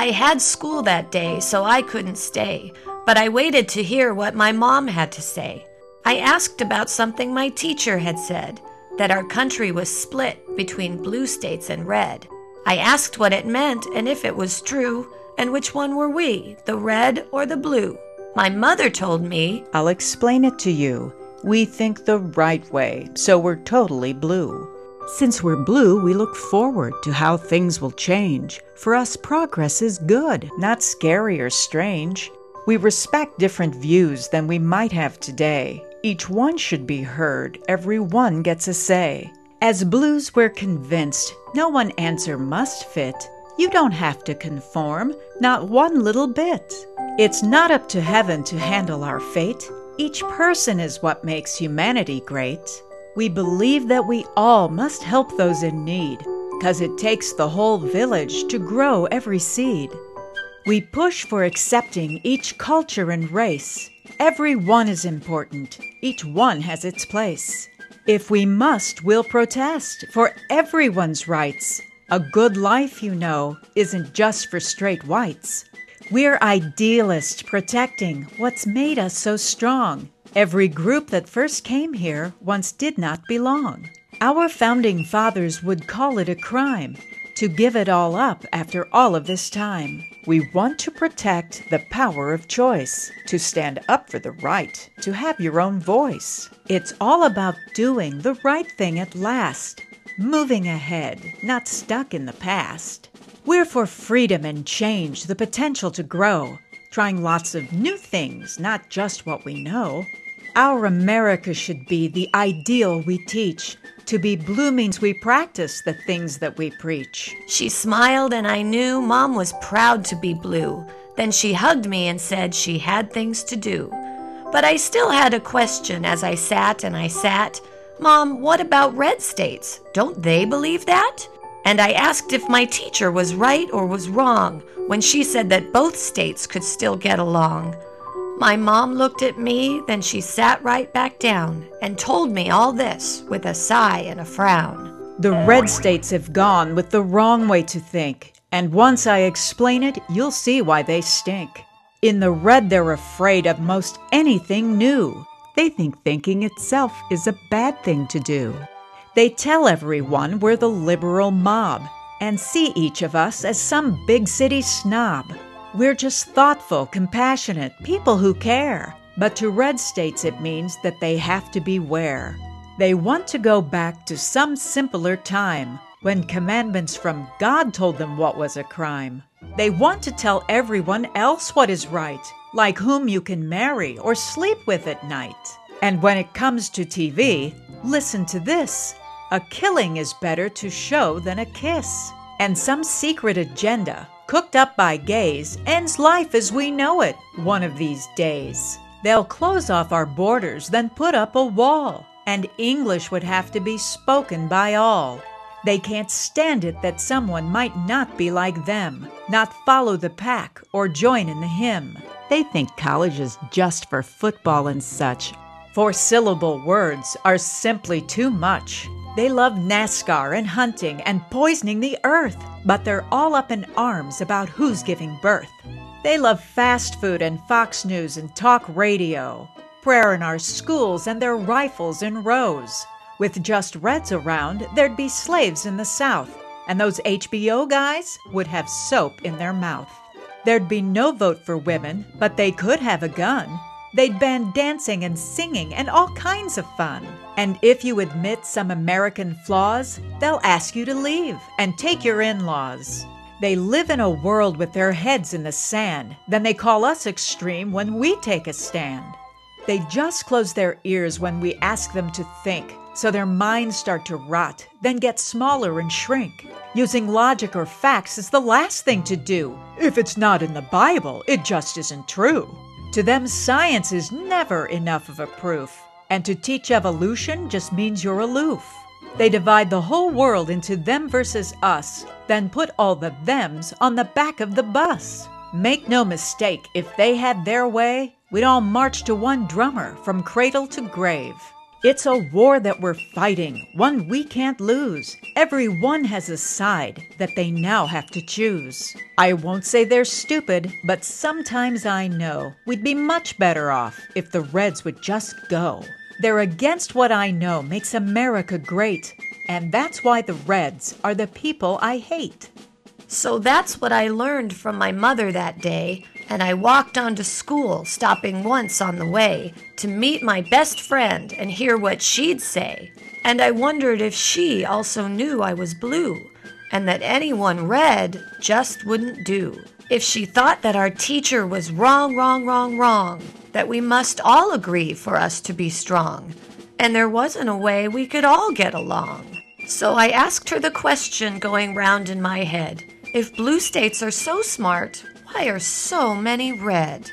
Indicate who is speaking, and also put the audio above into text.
Speaker 1: I had school that day, so I couldn't stay, but I waited to hear what my mom had to say. I asked about something my teacher had said, that our country was split between blue states and red. I asked what it meant and if it was true, and which one were we, the red or the blue. My mother told me,
Speaker 2: "I'll explain it to you. We think the right way, so we're totally blue. Since we're blue, we look forward to how things will change. For us, progress is good, not scary or strange. We respect different views than we might have today. Each one should be heard, every one gets a say. As blues, we're convinced no one answer must fit. You don't have to conform, not one little bit. It's not up to heaven to handle our fate. Each person is what makes humanity great. We believe that we all must help those in need, 'cause it takes the whole village to grow every seed. We push for accepting each culture and race. Every one is important, each one has its place. If we must, we'll protest for everyone's rights. A good life, you know, isn't just for straight whites. We're idealists protecting what's made us so strong. Every group that first came here once did not belong. Our founding fathers would call it a crime to give it all up after all of this time. We want to protect the power of choice, to stand up for the right, to have your own voice. It's all about doing the right thing at last, moving ahead, not stuck in the past. We're for freedom and change, the potential to grow, trying lots of new things, not just what we know. Our America should be the ideal we teach. To be blue means we practice the things that we preach.
Speaker 1: She smiled and I knew Mom was proud to be blue. Then she hugged me and said she had things to do. But I still had a question as I sat and I sat. Mom, what about red states? Don't they believe that? And I asked if my teacher was right or was wrong when she said that both states could still get along. My mom looked at me, then she sat right back down and told me all this with a sigh and a frown.
Speaker 2: The red states have gone with the wrong way to think, and once I explain it, you'll see why they stink. In the red, they're afraid of most anything new. They think thinking itself is a bad thing to do. They tell everyone we're the liberal mob and see each of us as some big city snob. We're just thoughtful, compassionate people who care. But to red states it means that they have to beware. They want to go back to some simpler time when commandments from God told them what was a crime. They want to tell everyone else what is right, like whom you can marry or sleep with at night. And when it comes to TV, listen to this. A killing is better to show than a kiss. And some secret agenda cooked up by gays ends life as we know it one of these days. They'll close off our borders, then put up a wall, and English would have to be spoken by all. They can't stand it that someone might not be like them, not follow the pack or join in the hymn. They think college is just for football and such. Four-syllable words are simply too much. They love NASCAR and hunting and poisoning the earth, but they're all up in arms about who's giving birth. They love fast food and Fox News and talk radio, prayer in our schools and their rifles in rows. With just reds around, there'd be slaves in the South, and those HBO guys would have soap in their mouth. There'd be no vote for women, but they could have a gun. They'd ban dancing and singing and all kinds of fun. And if you admit some American flaws, they'll ask you to leave and take your in-laws. They live in a world with their heads in the sand. Then they call us extreme when we take a stand. They just close their ears when we ask them to think, so their minds start to rot, then get smaller and shrink. Using logic or facts is the last thing to do. If it's not in the Bible, it just isn't true. To them, science is never enough of a proof, and to teach evolution just means you're aloof. They divide the whole world into them versus us, then put all the thems on the back of the bus. Make no mistake, if they had their way, we'd all march to one drummer from cradle to grave. It's a war that we're fighting, one we can't lose. Everyone has a side that they now have to choose. I won't say they're stupid, but sometimes I know we'd be much better off if the Reds would just go. They're against what I know makes America great, and that's why the Reds are the people I hate.
Speaker 1: So that's what I learned from my mother that day, and I walked on to school, stopping once on the way to meet my best friend and hear what she'd say. And I wondered if she also knew I was blue, and that anyone red just wouldn't do. If she thought that our teacher was wrong, that we must all agree for us to be strong, and there wasn't a way we could all get along. So I asked her the question going round in my head. If blue states are so smart, why are so many red?